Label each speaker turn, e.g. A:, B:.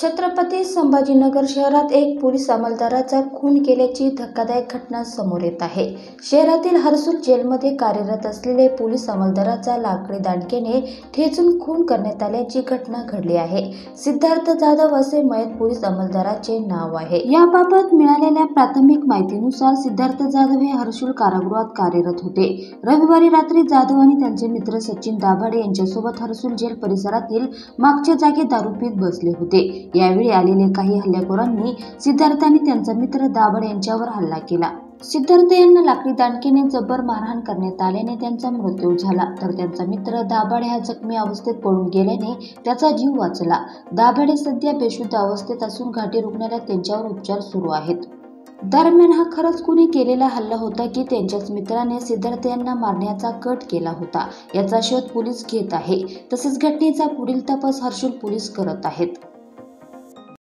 A: छत्रपती संभाजीनगर शहरात एक पोलीस अंमलदाराचा खून केल्याची धक्कादायक घटना समोर येत आहे। शहरातील हर्सुल जेलमध्ये कार्यरत असलेले पोलीस अंमलदाराचा लाकडी दांडकेने ठेचून खून करण्यात आल्याची घटना घडली आहे। सिद्धार्थ जाधव असे मयत पोलीस अंमलदाराचे नाव आहे। याबाबत मिळालेल्या प्राथमिक माहितीनुसार सिद्धार्थ जाधव हे हर्सुल कारागृहात कार्यरत होते। रविवारी रात्री जाधव आणि त्यांचे मित्र सचिन दाभाडे यांच्यासोबत हर्सुल जेल परिसरातील मागच्या जागी दारू पीत बसले होते। यावेळी आलेले काही हल्लेखोरांनी सिद्धार्थ आणि त्यांचा मित्र दाभाडे यांच्यावर हल्ला केला। सिद्धार्थ यांना लाकडी दांडकेने जबर मारहाण करण्यात आल्याने त्यांचा मृत्यू झाला, तर त्यांचा मित्र दाभाडे हा जखमी अवस्थेत पळून गेल्याने त्याचा जीव वाचला। दाभाडे सध्या बेशुद्ध अवस्थेत असून घाटी रुग्णालयात त्यांच्यावर उपचार सुरू आहेत। दरम्यान हा खरंच कुणी केलेला हल्ला होता की त्यांच्याच मित्राने सिद्धार्थ यांना मारण्याचा कट केला होता, याचा शोध पोलीस घेत आहे। तसेच घटनेचा पुढील तपास हर्सुल पोलीस करत आहेत।